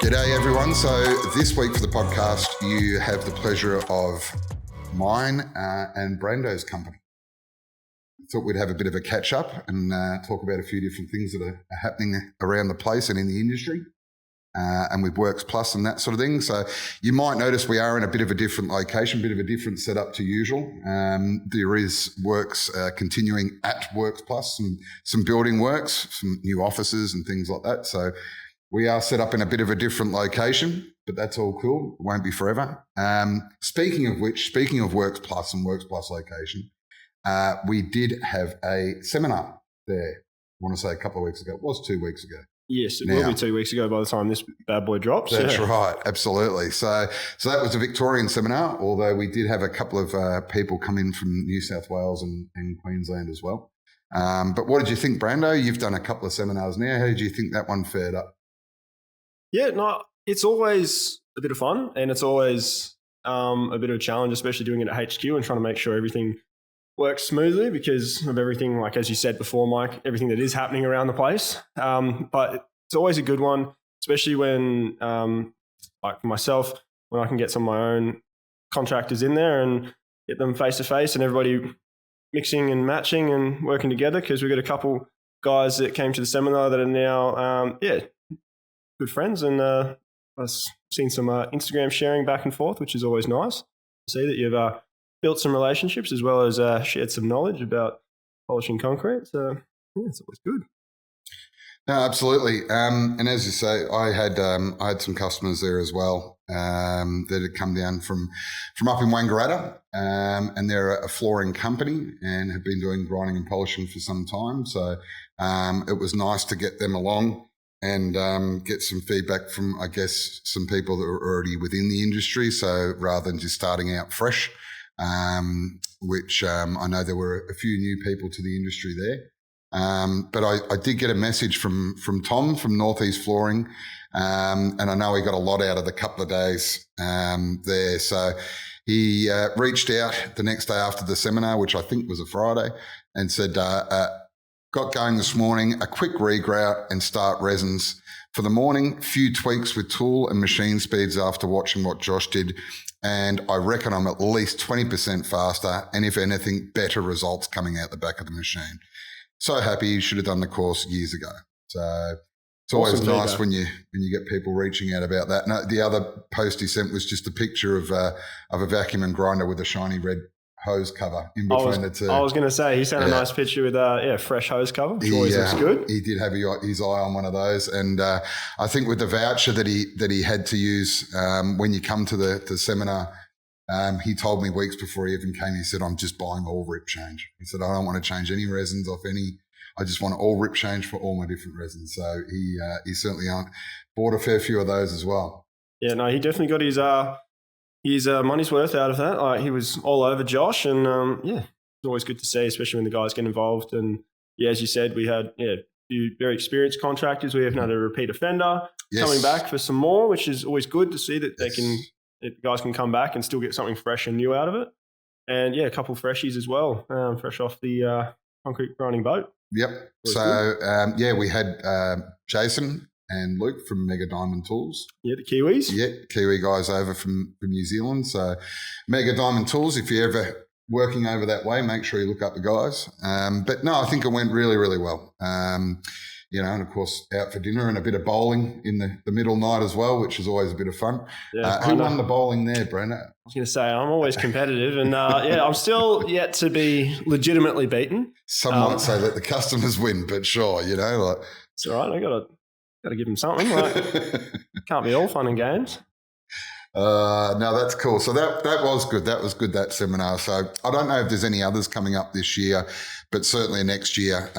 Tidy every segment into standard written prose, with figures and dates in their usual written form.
G'day everyone. So this week for the podcast, you have the pleasure of mine and Brando's company. Thought we'd have a bit of a catch up and talk about a few different things that are happening around the place and in the industry. And with WORX Plus and that sort of thing. So you might notice we are in a bit of a different location, bit of a different setup to usual. There is works continuing at WORX Plus and some building works, some new offices and things like that. So we are set up in a bit of a different location, but that's all cool. It won't be forever. Speaking of WORX Plus and WORX Plus location, we did have a seminar there, I want to say a couple of weeks ago. It was 2 weeks ago. Yes, it will be 2 weeks ago by the time this bad boy drops. That's right, absolutely. So that was a Victorian seminar, although we did have a couple of people come in from New South Wales and Queensland as well. But what did you think, Brando? You've done a couple of seminars now. How did you think that one fared up? Yeah, no, it's always a bit of fun and it's always a bit of a challenge, especially doing it at HQ and trying to make sure everything works smoothly because of everything, like as you said before, Mike, everything that is happening around the place. But it's always a good one, especially when, like for myself, when I can get some of my own contractors in there and get them face to face and everybody mixing and matching and working together, because we've got a couple guys that came to the seminar that are now, good friends, and I've seen some Instagram sharing back and forth, which is always nice to see that you've built some relationships as well as shared some knowledge about polishing concrete. So yeah, it's always good. No, absolutely. And as you say, I had some customers there as well that had come down from up in Wangaratta, and they're a flooring company and have been doing grinding and polishing for some time. So it was nice to get them along and get some feedback from, I guess, some people that were already within the industry. So rather than just starting out fresh, which I know there were a few new people to the industry there. But I did get a message from Tom from Northeast Flooring, and I know he got a lot out of the couple of days there. So he reached out the next day after the seminar, which I think was a Friday, and said, got going this morning, a quick regrout and start resins for the morning, few tweaks with tool and machine speeds after watching what Josh did. And I reckon I'm at least 20% faster and if anything, better results coming out the back of the machine. So happy you should have done the course years ago. So it's always nice when you get people reaching out about that. And the other post he sent was just a picture of a vacuum and grinder with a shiny red hose cover in between the two. I was going to say, he sent a nice picture with fresh hose cover, which always looks good. He did have his eye on one of those. And I think with the voucher that he had to use when you come to the seminar, he told me weeks before he even came, he said, I'm just buying all rip change. He said, I don't want to change any resins off any. I just want all rip change for all my different resins. So he certainly bought a fair few of those as well. Yeah, no, he definitely got his money's worth out of that. He was all over Josh, and it's always good to see, especially when the guys get involved. And as you said, we had a few very experienced contractors. We have had a repeat offender coming back for some more, which is always good to see that the guys can come back and still get something fresh and new out of it. And a couple of freshies as well, fresh off the concrete grinding boat. Yep. So we had Jason and Luke from Mega Diamond Tools. Yeah, the Kiwis. Yeah, Kiwi guys over from New Zealand. So Mega Diamond Tools, if you're ever working over that way, make sure you look up the guys. But no, I think it went really, really well. And of course, out for dinner and a bit of bowling in the middle night as well, which is always a bit of fun. Yeah, who won the bowling there, Brenda? I was going to say, I'm always competitive and I'm still yet to be legitimately beaten. Some might say let the customers win, but sure, it's all right. I got to give them something. Can't be all fun and games. No, that's cool. So that was good. That was good, that seminar. So I don't know if there's any others coming up this year, but certainly next year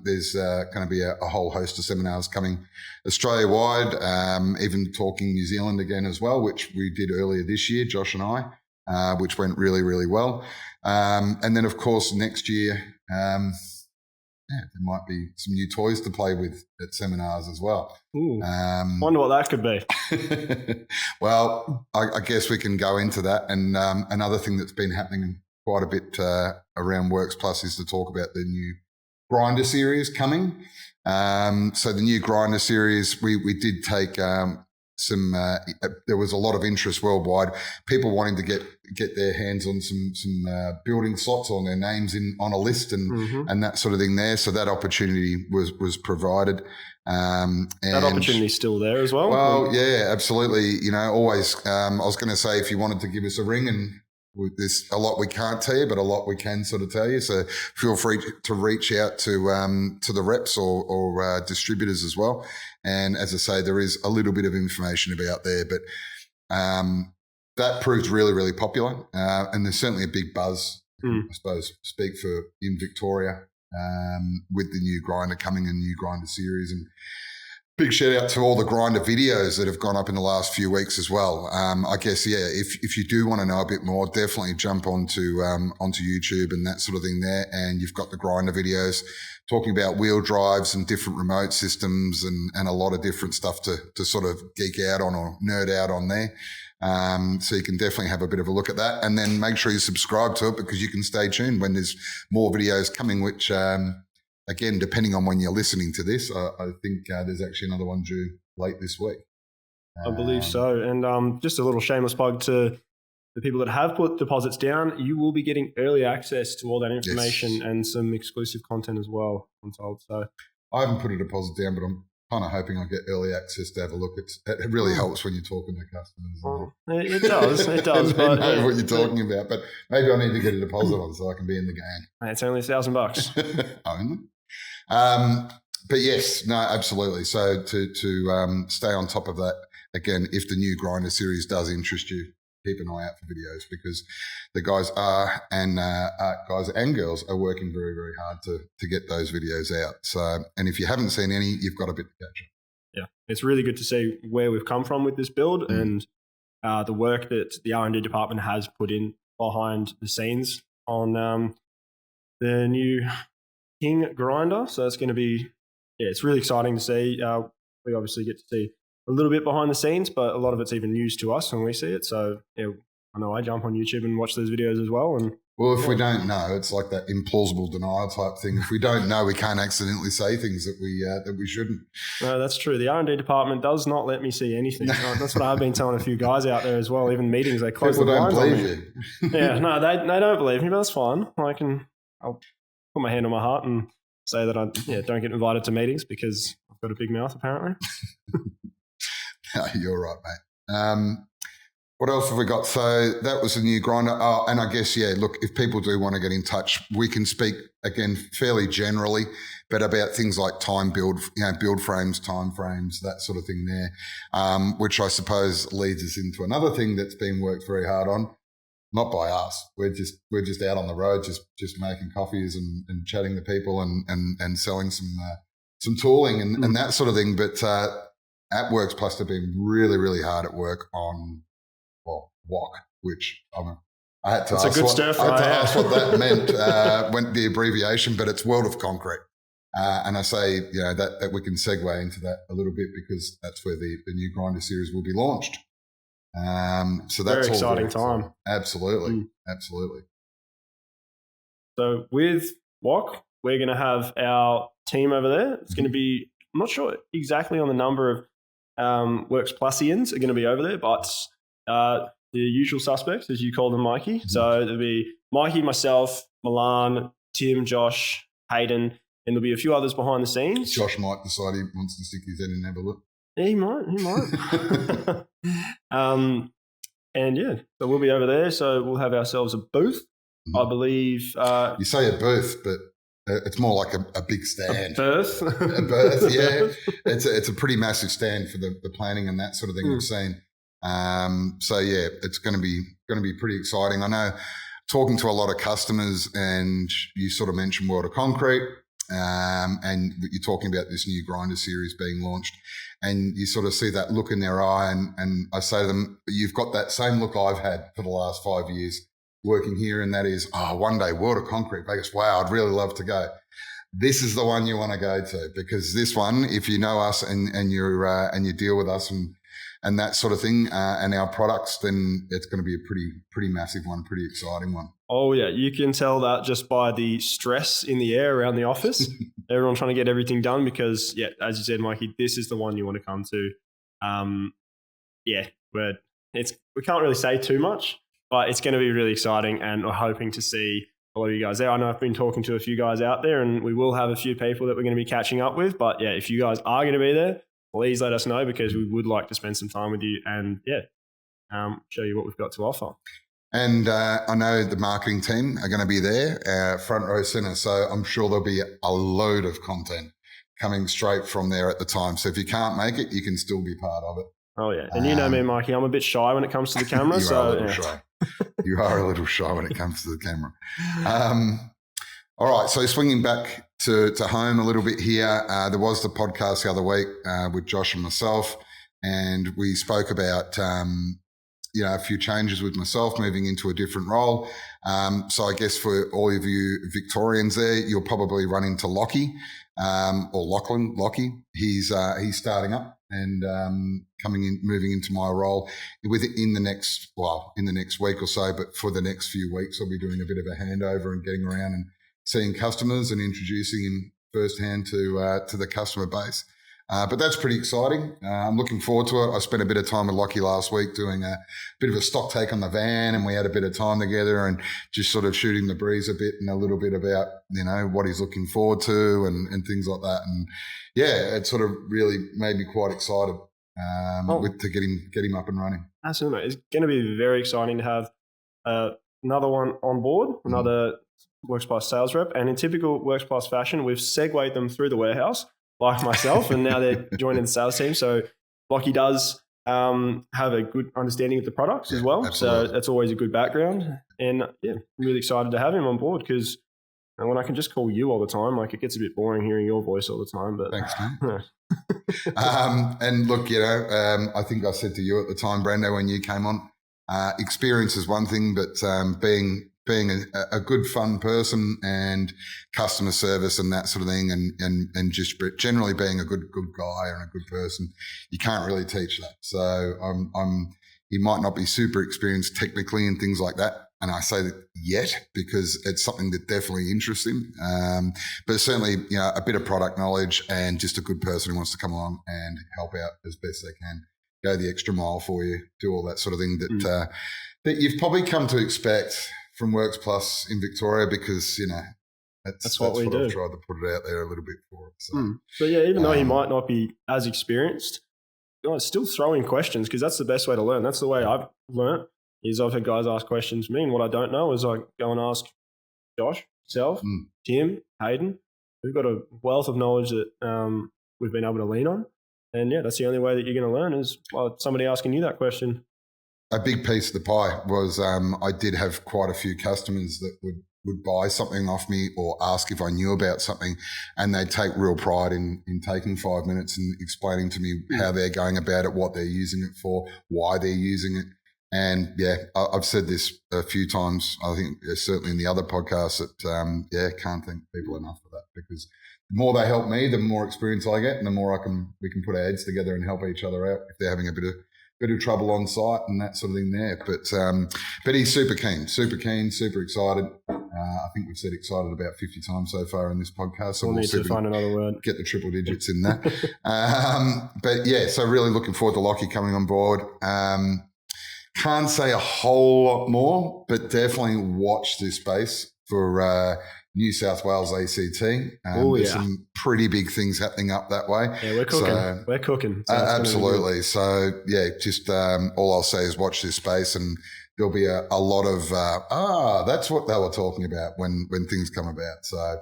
there's going to be a whole host of seminars coming Australia-wide, even talking New Zealand again as well, which we did earlier this year, Josh and I, which went really, really well. And then, of course, next year, there might be some new toys to play with at seminars as well. Wonder what that could be. Well, I guess we can go into that. And another thing that's been happening quite a bit around WORX Plus is to talk about the new grinder series coming. So the new grinder series, we did take there was a lot of interest worldwide. People wanting to get their hands on some building slots on their names on a list and that sort of thing there. So that opportunity was provided. That opportunity is still there as well. Well, yeah, absolutely. Always. I was going to say, if you wanted to give us a ring, and there's a lot we can't tell you, but a lot we can sort of tell you. So feel free to reach out to the reps or distributors as well. And as I say, there is a little bit of information about there, but that proved really, really popular. And there's certainly a big buzz, I suppose, in Victoria with the new grinder coming and new grinder series. And big shout out to all the grinder videos that have gone up in the last few weeks as well. I guess, yeah, if you do want to know a bit more, definitely jump onto YouTube and that sort of thing there. And you've got the grinder videos talking about wheel drives and different remote systems and a lot of different stuff to sort of geek out on or nerd out on there. So you can definitely have a bit of a look at that, and then make sure you subscribe to it, because you can stay tuned when there's more videos coming, which, again, depending on when you're listening to this, I think there's actually another one due late this week. I believe so. And just a little shameless plug to the people that have put deposits down, you will be getting early access to all that information and some exclusive content as well, I'm told. So I haven't put a deposit down, but I'm kind of hoping I get early access to have a look. It really helps when you're talking to customers. Well, it does. It does. They know what you're talking about, but maybe I need to get a deposit on so I can be in the game. It's only $1,000. Only. But yes, no, absolutely. So to stay on top of that, again, if the new grinder series does interest you, keep an eye out for videos, because the guys guys and girls are working very, very hard to get those videos out. So, and if you haven't seen any, you've got a bit to catch up. Yeah, it's really good to see where we've come from with this build and the work that the R&D department has put in behind the scenes on the new King grinder. So it's going to be, it's really exciting to see. We obviously get to see a little bit behind the scenes, but a lot of it's even news to us when we see it. So yeah, I know I jump on YouTube and watch those videos as well. And if we don't know, it's like that implausible denial type thing. If we don't know, we can't accidentally say things that we shouldn't. No, that's true. The R&D department does not let me see anything. That's what I've been telling a few guys out there as well. Even meetings, they close People the don't blinds believe on me. you. Yeah, no, they don't believe me, but that's fine. I'll put my hand on my heart and say that I don't get invited to meetings because I've got a big mouth apparently. No, you're right, mate. What else have we got? So that was a new grinder. Oh, and I guess, look, if people do want to get in touch, we can speak, again, fairly generally, but about things like build frames, time frames, that sort of thing there, which I suppose leads us into another thing that's been worked very hard on. Not by us. We're just out on the road, just making coffees and chatting to people and selling some tooling and that sort of thing. But at WORX Plus, they've been really, really hard at work on WOC, which I had to ask what that meant, went the abbreviation, but it's World of Concrete. And I say, that we can segue into that a little bit, because that's where the new grinder series will be launched. So that's very exciting time. Absolutely. Absolutely. So with WOC, we're going to have our team over there. It's going to be, I'm not sure exactly on the number of WORX Plusians are going to be over there, but the usual suspects, as you call them, Mikey. Mm-hmm. So there'll be Mikey, myself, Milan, Tim, Josh, Hayden, and there'll be a few others behind the scenes. Josh might decide he wants to stick his head in and have a look. Yeah, he might. So we'll be over there. So we'll have ourselves a booth, I believe. You say a booth, but it's more like a big stand. A berth? A berth, yeah. It's a pretty massive stand for the planning and that sort of thing we've seen. It's going to be pretty exciting. I know, talking to a lot of customers, and you sort of mentioned World of Concrete, and you're talking about this new grinder series being launched, and you sort of see that look in their eye, and I say to them, you've got that same look I've had for the last 5 years working here, and that is, one day World of Concrete Vegas, wow, I'd really love to go. This is the one you want to go to, because this one, if you know us and you deal with us and that sort of thing, and our products, then it's going to be a pretty massive one, pretty exciting one. Oh yeah, you can tell that just by the stress in the air around the office. Everyone trying to get everything done, because as you said, Mikey, this is the one you want to come to. yeah, we can't really say too much, but it's going to be really exciting, and we're hoping to see a lot of you guys there. I know I've been talking to a few guys out there, and we will have a few people that we're going to be catching up with. But yeah, if you guys are going to be there, please let us know, because we would like to spend some time with you and show you what we've got to offer. And I know the marketing team are going to be there, front row center. So I'm sure there'll be a load of content coming straight from there at the time. So if you can't make it, you can still be part of it. Oh, yeah. And you know me, Mikey, I'm a bit shy when it comes to the camera. You are a little shy. You are a little shy when it comes to the camera. All right. So swinging back to home a little bit here, there was the podcast the other week with Josh and myself, and we spoke about a few changes with myself moving into a different role. So I guess for all of you Victorians there, you'll probably run into Lockie or Lachlan. Lockie, he's starting up and moving into my role in the next week or so. But for the next few weeks, I'll be doing a bit of a handover and getting around and seeing customers and introducing him firsthand to the customer base. But that's pretty exciting. I'm looking forward to it. I spent a bit of time with Lockie last week doing a bit of a stock take on the van, and we had a bit of time together and just sort of shooting the breeze a bit and a little bit about, what he's looking forward to and things like that. And yeah, it sort of really made me quite excited to get him up and running. Absolutely. It's going to be very exciting to have another one on board, another WORX Plus sales rep. And in typical WORX Plus fashion, we've segued them through the warehouse, like myself, and now they're joining the sales team. So Lockie does have a good understanding of the products as well. Absolutely. So that's always a good background. And I'm really excited to have him on board, because when I can just call you all the time, like, it gets a bit boring hearing your voice all the time. But thanks, man. And look, I think I said to you at the time, Brando, when you came on, experience is one thing, but being a good, fun person and customer service and that sort of thing, and just generally being a good guy and a good person, you can't really teach that. So he might not be super experienced technically and things like that. And I say that yet because it's something that definitely interests him. But certainly, a bit of product knowledge and just a good person who wants to come along and help out as best they can, go the extra mile for you, do all that sort of thing that you've probably come to expect from WORX Plus in Victoria, because that's what we do. I've tried to put it out there a little bit for it. So even though he might not be as experienced, still throw in questions, because that's the best way to learn. That's the way I've learned. I've had guys ask questions to me, and what I don't know is I go and ask Josh, yourself, Tim, Hayden. We've got a wealth of knowledge that we've been able to lean on, and that's the only way that you're going to learn is somebody asking you that question. A big piece of the pie was I did have quite a few customers that would buy something off me or ask if I knew about something, and they'd take real pride in taking 5 minutes and explaining to me how they're going about it, what they're using it for, why they're using it. And I've said this a few times, I think certainly in the other podcasts, that can't thank people enough for that, because the more they help me, the more experience I get, and the more we can put our heads together and help each other out if they're having a bit of trouble on site and that sort of thing there. But he's super keen, super excited. I think we've said excited about 50 times so far in this podcast. So we'll need to find another word. Get the triple digits in that. So really looking forward to Lockie coming on board. Can't say a whole lot more, but definitely watch this space for New South Wales ACT. There's some pretty big things happening up that way. Yeah, we're cooking. So absolutely. So just all I'll say is watch this space, and there'll be a lot of that's what they were talking about when things come about. So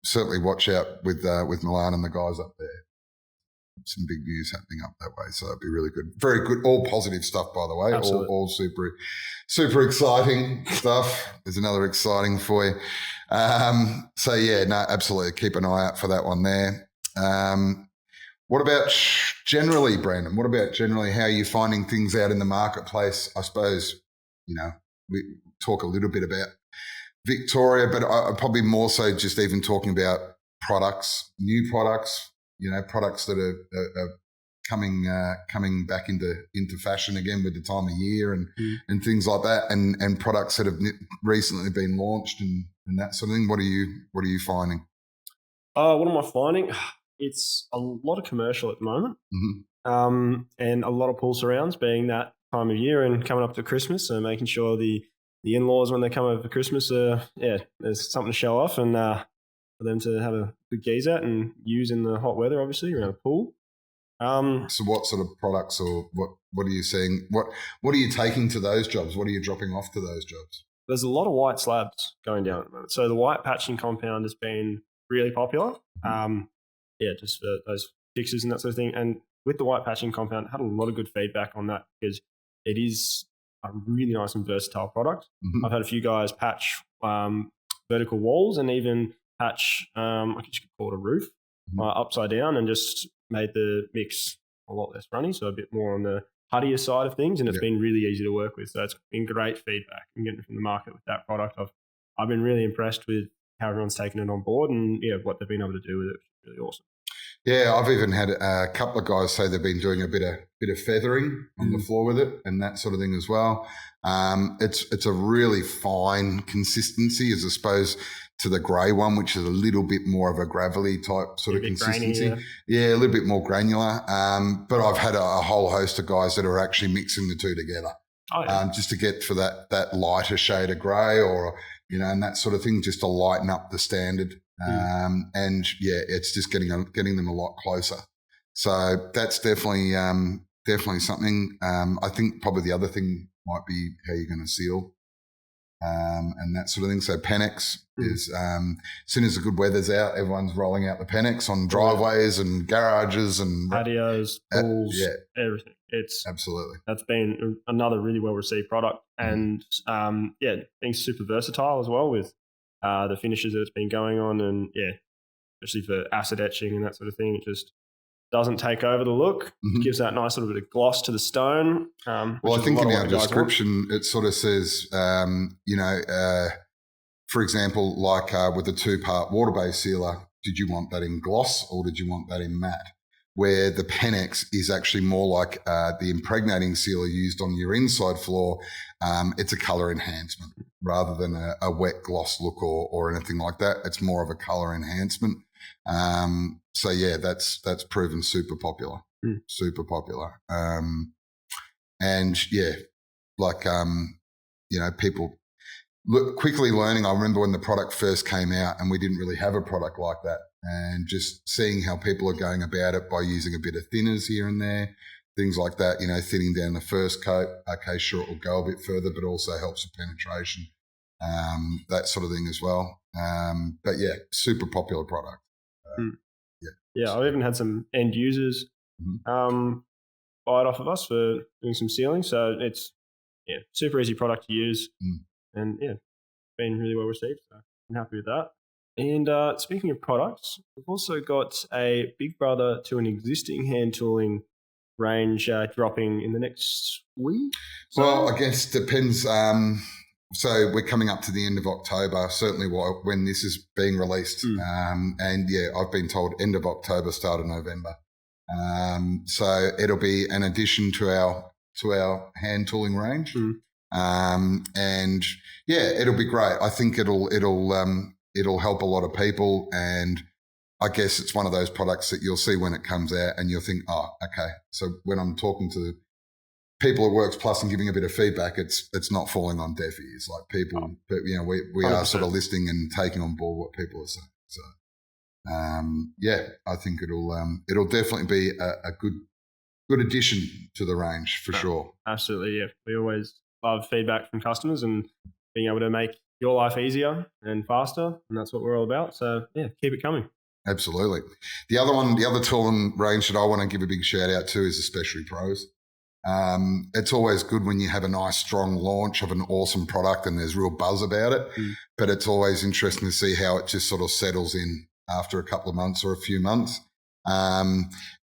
certainly watch out with Milan and the guys up there. Some big news happening up that way, so that'd be really good. Very good, all positive stuff, by the way. Absolutely. All super exciting stuff. There's another exciting for you. Absolutely. Keep an eye out for that one there. What about generally, Brandon? What about generally how you're finding things out in the marketplace? I suppose we talk a little bit about Victoria, but I probably more so just even talking about products, new products. Products that are coming back into fashion again with the time of year and things like that, and products that have recently been launched and that sort of thing. What are you finding? What am I finding? It's a lot of commercial at the moment. and a lot of pool surrounds being that time of year and coming up to Christmas. So making sure the in-laws, when they come over for Christmas, there's something to show off and for them to have a good gaze at and use in the hot weather, obviously, around a pool. So what sort of products or what are you seeing? What are you taking to those jobs? What are you dropping off to those jobs? There's a lot of white slabs going down at the moment. So the white patching compound has been really popular. Just for those fixes and that sort of thing. And with the white patching compound, had a lot of good feedback on that because it is a really nice and versatile product. I've had a few guys patch vertical walls and even patch, I guess you could call it a roof, upside down, and just made the mix a lot less runny, so a bit more on the puttier side of things, and it's been really easy to work with. So it's been great feedback I'm getting from the market with that product. I've been really impressed with how everyone's taken it on board and what they've been able to do with it. It's really awesome. Yeah, I've even had a couple of guys say they've been doing a bit of feathering on the floor with it and that sort of thing as well. It's a really fine consistency as opposed to the grey one, which is a little bit more of a gravelly type sort of consistency. Grainy, a little bit more granular. But I've had a whole host of guys that are actually mixing the two together. Just to get for that lighter shade of grey or, and that sort of thing, just to lighten up the standard. It's just getting them a lot closer. So that's definitely something. I think probably the other thing might be how you're going to seal and that sort of thing. So Pennex is as soon as the good weather's out, everyone's rolling out the Pennex on driveways and garages and patios, pools, everything. It's absolutely that's been another really well received product, and being super versatile as well with the finishes that it's been going on, and especially for acid etching and that sort of thing, it just doesn't take over the look. It gives that nice little bit of gloss to the stone. Well, I think in our description it sort of says, for example, like with the 2-part water-based sealer, did you want that in gloss or did you want that in matte? Where the Pennex is actually more like the impregnating sealer used on your inside floor. It's a colour enhancement rather than a wet gloss look or anything like that. It's more of a colour enhancement. That's proven super popular. People quickly learning. I remember when the product first came out and we didn't really have a product like that, and just seeing how people are going about it by using a bit of thinners here and there, things like that, thinning down the first coat. Okay, sure, it will go a bit further, but also helps with penetration, that sort of thing as well. Super popular product. I've even had some end users buy it off of us for doing some sealing. So it's super easy product to use, and been really well received. So I'm happy with that. And speaking of products, we've also got a big brother to an existing hand tooling range dropping in the next week. Well, I guess depends. So we're coming up to the end of October, certainly when this is being released. I've been told end of October, start of November. So it'll be an addition to our hand tooling range. It'll be great. I think it'll help a lot of people, and I guess it's one of those products that you'll see when it comes out and you'll think, oh, okay. So when I'm talking to people at WORX Plus and giving a bit of feedback, it's not falling on deaf ears. Like people, but we are sort of listening and taking on board what people are saying. So I think it'll definitely be a good addition to the range for sure. Absolutely, yeah. We always love feedback from customers and being able to make your life easier and faster, and that's what we're all about. So keep it coming. Absolutely. The other tooling range that I want to give a big shout out to is the Specialty Pros. It's always good when you have a nice strong launch of an awesome product and there's real buzz about it, but it's always interesting to see how it just sort of settles in after a couple of months or a few months.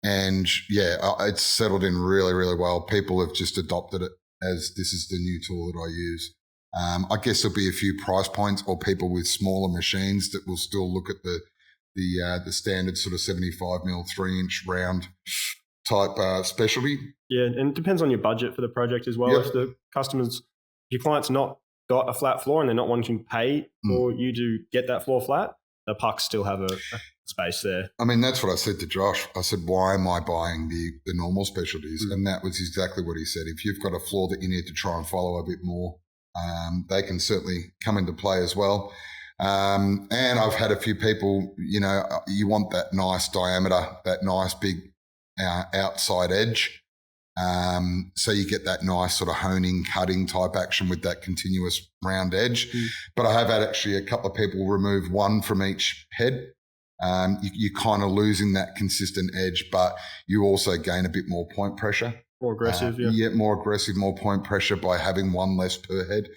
It's settled in really, really well. People have just adopted it as this is the new tool that I use. I guess there'll be a few price points or people with smaller machines that will still look at the standard sort of 75mm 3-inch round type specialty. Yeah, and it depends on your budget for the project as well. If your client's not got a flat floor and they're not wanting to pay for you to get that floor flat, the pucks still have a space there. I mean, that's what I said to Josh. I said, why am I buying the normal specialties? And that was exactly what he said. If you've got a floor that you need to try and follow a bit more, they can certainly come into play as well. And I've had a few people, you know, you want that nice diameter, that nice big outside edge. So you get that nice sort of honing, cutting type action with that continuous round edge. But I have had actually a couple of people remove one from each head. You're kind of losing that consistent edge, but you also gain a bit more point pressure. More aggressive, Yeah, more aggressive, more point pressure by having one less per head.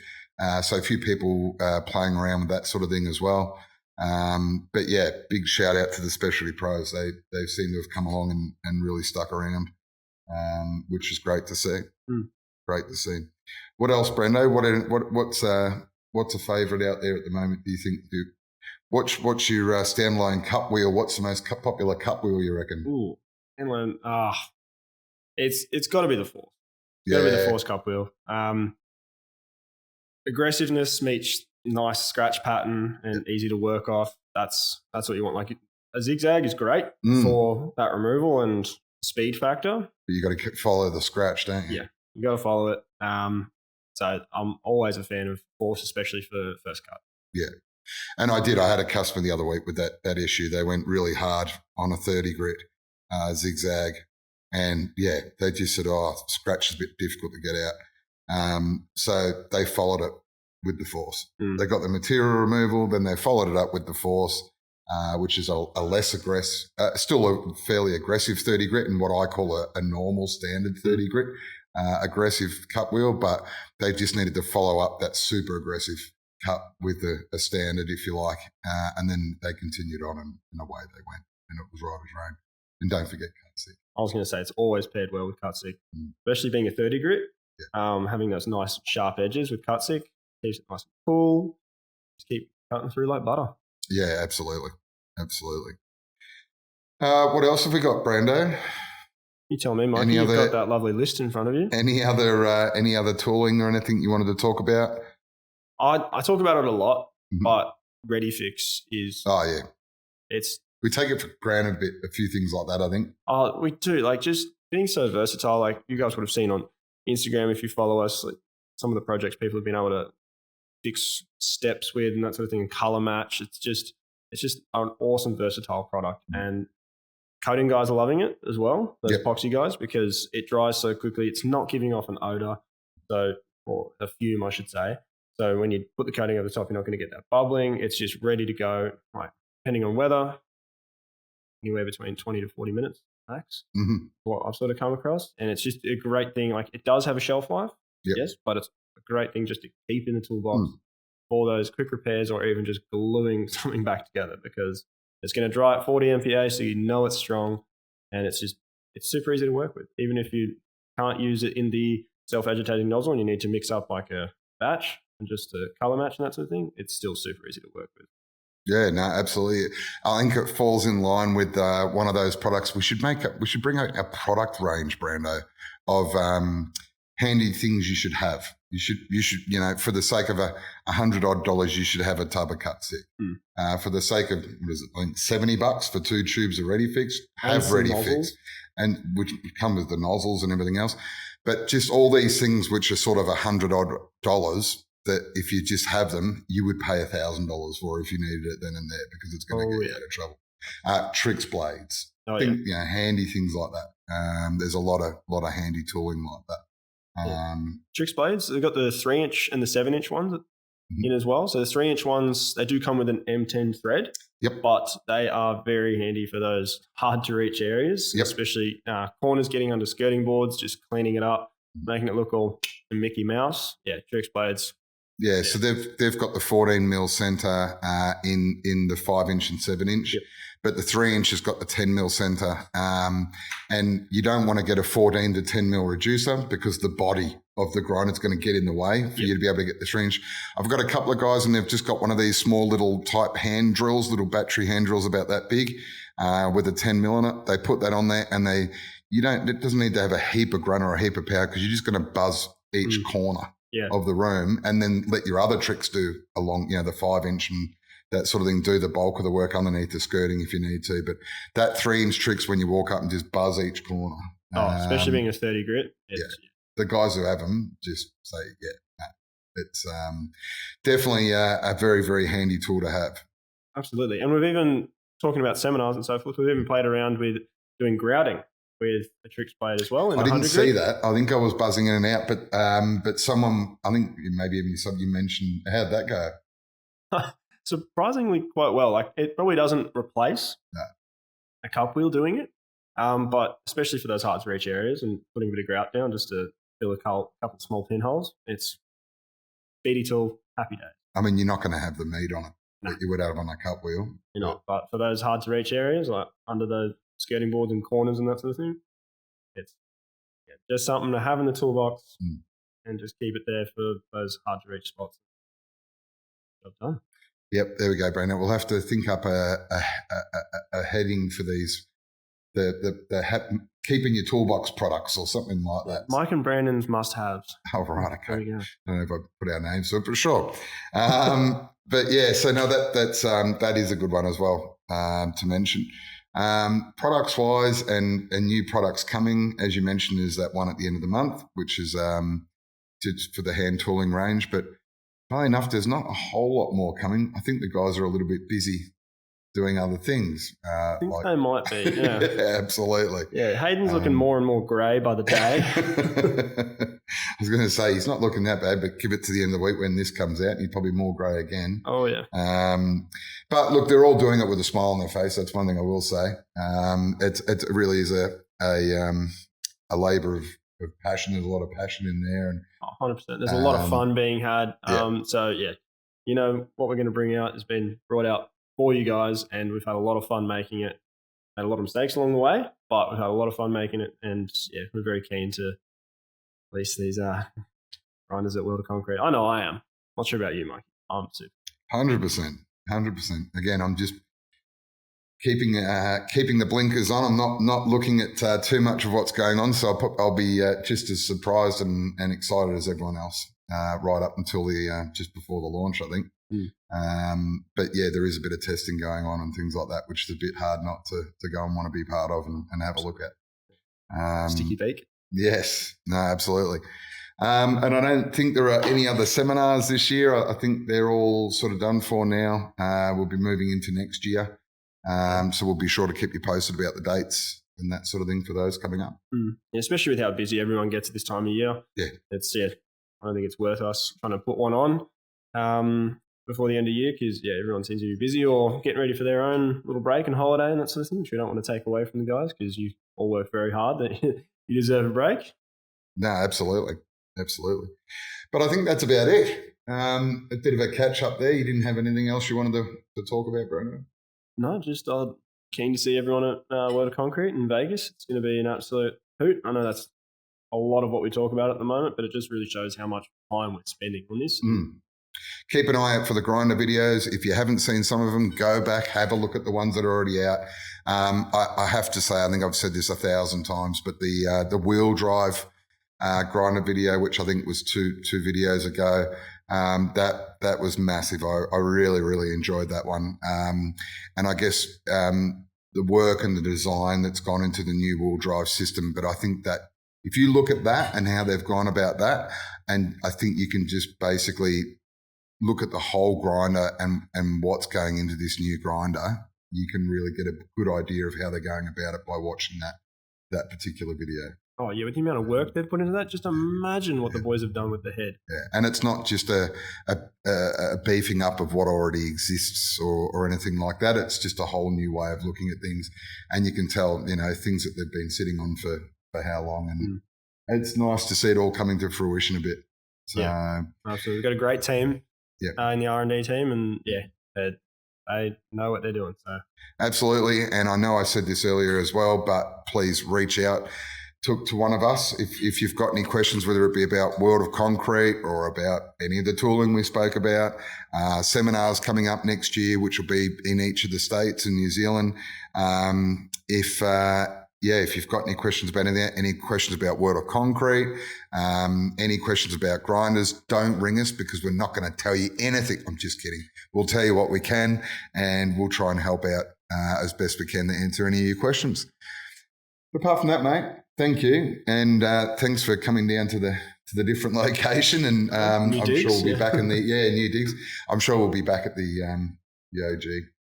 So a few people playing around with that sort of thing as well. But yeah, big shout out to the specialty pros. They seem to have come along and really stuck around, which is great to see. Great to see. What else, Brendo? What's a favourite out there at the moment? Do you think? What's your standalone cup wheel? What's the most popular cup wheel you reckon? Ooh, standalone. It's got to be the Force. Got to be the Force cup wheel. Aggressiveness meets nice scratch pattern and easy to work off. That's what you want. Like a zigzag is great for that removal and speed factor. But you got to follow the scratch, don't you? Yeah, you got to follow it. So I'm always a fan of Force, especially for first cut. Yeah. And I had a customer the other week with that issue. They went really hard on a 30 grit zigzag. And yeah, they just said, scratch is a bit difficult to get out. So they followed it with the Force. They got the material removal, then they followed it up with the Force, which is a less aggressive, still a fairly aggressive 30 grit and what I call a normal standard 30 grit aggressive cut wheel, but they just needed to follow up that super aggressive cut with a standard, if you like, and then they continued on and away they went, and it was right as rain. And don't forget cut stick. I was going to say it's always paired well with cut stick, especially being a 30 grit. Yeah. Having those nice sharp edges with cut stick keeps it nice and cool. Just keep cutting through like butter. Yeah, absolutely. What else have we got, Brando? You tell me, Mike. You've got that lovely list in front of you. Any other tooling or anything you wanted to talk about? I talk about it a lot, but ReadyFix is... Oh, yeah. We take it for granted a few things like that, I think. We do. Like just being so versatile, like you guys would have seen on Instagram if you follow us, like some of the projects people have been able to fix steps with and that sort of thing, and color match. It's just an awesome, versatile product. And coating guys are loving it as well, those epoxy guys, because it dries so quickly. It's not giving off an odor, or a fume, I should say. So when you put the coating over the top, you're not going to get that bubbling. It's just ready to go. Right, depending on weather, anywhere between 20 to 40 minutes max. What I've sort of come across, and it's just a great thing. Like it does have a shelf life, yes, but it's a great thing just to keep in the toolbox for those quick repairs, or even just gluing something back together, because it's going to dry at 40 MPa, so you know it's strong, and it's super easy to work with. Even if you can't use it in the self-agitating nozzle and you need to mix up like a batch and just to color match and that sort of thing, it's still super easy to work with. Yeah, no, absolutely. I think it falls in line with one of those products. We should bring out a product range, Brando, of handy things you should have. You should, for the sake of $100 you should have a tub of cut stick. For the sake of, $70 for 2 tubes of ReadyFix, have ReadyFix, and which come with the nozzles and everything else. But just all these things which are sort of $100 that if you just have them, you would pay $1,000 for if you needed it then and there, because it's going to get you out of trouble. Tricks blades, handy things like that. There's a lot of handy tooling like that. Tricks blades, they've got the 3-inch and the 7-inch ones in as well. So the 3-inch ones, they do come with an M10 thread, but they are very handy for those hard to reach areas, especially corners, getting under skirting boards, just cleaning it up, making it look all Mickey Mouse. Yeah, Tricks blades. Yeah, so they've got the 14 mil center in the 5-inch and 7-inch, but the 3-inch has got the 10 mil center, and you don't want to get a 14 to 10 mil reducer because the body of the grinder is going to get in the way for you to be able to get the 3-inch. I've got a couple of guys and they've just got one of these small little type hand drills, little battery hand drills about that big, with a 10 mil in it. They put that on there, and it doesn't need to have a heap of grunt or a heap of power, because you're just going to buzz each corner of the room, and then let your other tricks do along, the 5-inch and that sort of thing, do the bulk of the work underneath the skirting if you need to. But that 3-inch trick's when you walk up and just buzz each corner. Especially being a 30 grit. The guys who have them just say, it's definitely a very, very handy tool to have. Absolutely. And we've even, talking about seminars and so forth, we've even played around with doing grouting with a tricks blade as well. I didn't see that. I think I was buzzing in and out, but someone, I think maybe even somebody you mentioned, how'd that go? Surprisingly quite well. Like, it probably doesn't replace a cup wheel doing it, but especially for those hard to reach areas and putting a bit of grout down just to fill a couple small pinholes, it's speedy tool, happy day. I mean, you're not going to have the meat on it that you would have on a cup wheel. You're not, but for those hard to reach areas, like under the skirting boards and corners and that sort of thing, it's just something to have in the toolbox and just keep it there for those hard to reach spots. Job done. Yep, there we go, Brandon. We'll have to think up a heading for these, keeping your toolbox products or something like that. Mike and Brandon's must-haves. Oh, right, okay. There we go. I don't know if I put our names to it, but sure. But yeah, so no, that is a good one as well to mention. Products-wise and new products coming, as you mentioned, is that one at the end of the month, which is for the hand tooling range. But funnily enough, there's not a whole lot more coming. I think the guys are a little bit busy doing other things. I think they might be, yeah. Yeah, absolutely. Yeah, Hayden's looking more and more grey by the day. I was going to say, he's not looking that bad, but give it to the end of the week when this comes out, and he's probably more grey again. Oh, yeah. But look, they're all doing it with a smile on their face. That's one thing I will say. It really is a labour of passion. There's a lot of passion in there. And 100%. There's a lot of fun being had. So, yeah, you know, what we're going to bring out has been brought out for you guys, and we've had a lot of fun making it. Had a lot of mistakes along the way, but we've had a lot of fun making it, and yeah, we're very keen to release these grinders at World of Concrete. I know I am. Not sure about you, Mike. I'm super. 100%. Again, I'm just keeping the blinkers on. I'm not looking at too much of what's going on, so I'll be just as surprised and excited as everyone else right up until just before the launch, I think. But yeah, there is a bit of testing going on and things like that, which is a bit hard not to go and want to be part of and have a look at. Sticky beak. Yes, no, absolutely. And I don't think there are any other seminars this year. I think they're all sort of done for now. We'll be moving into next year. So we'll be sure to keep you posted about the dates and that sort of thing for those coming up. Yeah, especially with how busy everyone gets at this time of year. Yeah. I don't think it's worth us trying to put one on before the end of the year, because everyone seems to be busy or getting ready for their own little break and holiday and that sort of thing, which we don't want to take away from the guys, because you all work very hard. That you deserve a break. No, absolutely. But I think that's about it. A bit of a catch up there. You didn't have anything else you wanted to talk about, Brandon? No, just keen to see everyone at World of Concrete in Vegas. It's going to be an absolute hoot. I know that's a lot of what we talk about at the moment, but it just really shows how much time we're spending on this. Keep an eye out for the grinder videos. If you haven't seen some of them, go back, have a look at the ones that are already out. I have to say, I think I've said this 1,000 times, but the wheel drive grinder video, which I think was two videos ago, that was massive. I really, really enjoyed that one. And I guess the work and the design that's gone into the new wheel drive system. But I think that if you look at that and how they've gone about that, and I think you can just basically look at the whole grinder and what's going into this new grinder, you can really get a good idea of how they're going about it by watching that particular video. Oh, yeah, with the amount of work they've put into that, just imagine what the boys have done with the head. Yeah, and it's not just a beefing up of what already exists or anything like that. It's just a whole new way of looking at things. And you can tell, things that they've been sitting on for how long. And it's nice to see it all coming to fruition a bit. So, yeah, absolutely. We've got a great team in the R&D team, and they know what they're doing. So absolutely. And I know I said this earlier as well, but please reach out to one of us if you've got any questions, whether it be about World of Concrete or about any of the tooling we spoke about. Seminars coming up next year, which will be in each of the states in New Zealand. If if you've got any questions about anything, any questions about word or concrete, any questions about grinders, don't ring us because we're not going to tell you anything. I'm just kidding. We'll tell you what we can, and we'll try and help out as best we can to answer any of your questions. Apart from that, mate, thank you, and thanks for coming down to the different location. And I'm sure we'll be back in the new digs. I'm sure we'll be back at the OG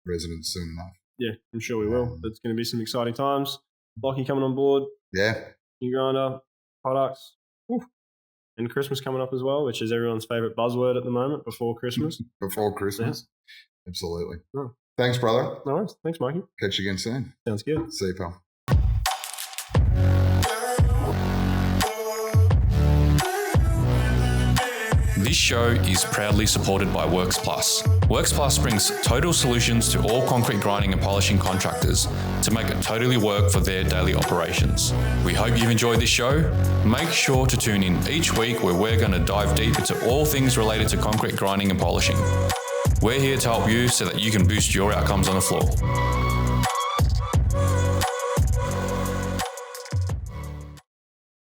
residence soon enough. Yeah, I'm sure we will. It's going to be some exciting times. Lockie coming on board. Yeah. New grinder, products. Oof. And Christmas coming up as well, which is everyone's favourite buzzword at the moment, before Christmas. Before Christmas. Yeah. Absolutely. Oh. Thanks, brother. No worries. Thanks, Mikey. Catch you again soon. Sounds good. See you, pal. This show is proudly supported by WORX Plus. WORX Plus brings total solutions to all concrete grinding and polishing contractors to make it totally work for their daily operations. We hope you've enjoyed this show. Make sure to tune in each week where we're going to dive deep into all things related to concrete grinding and polishing. We're here to help you so that you can boost your outcomes on the floor.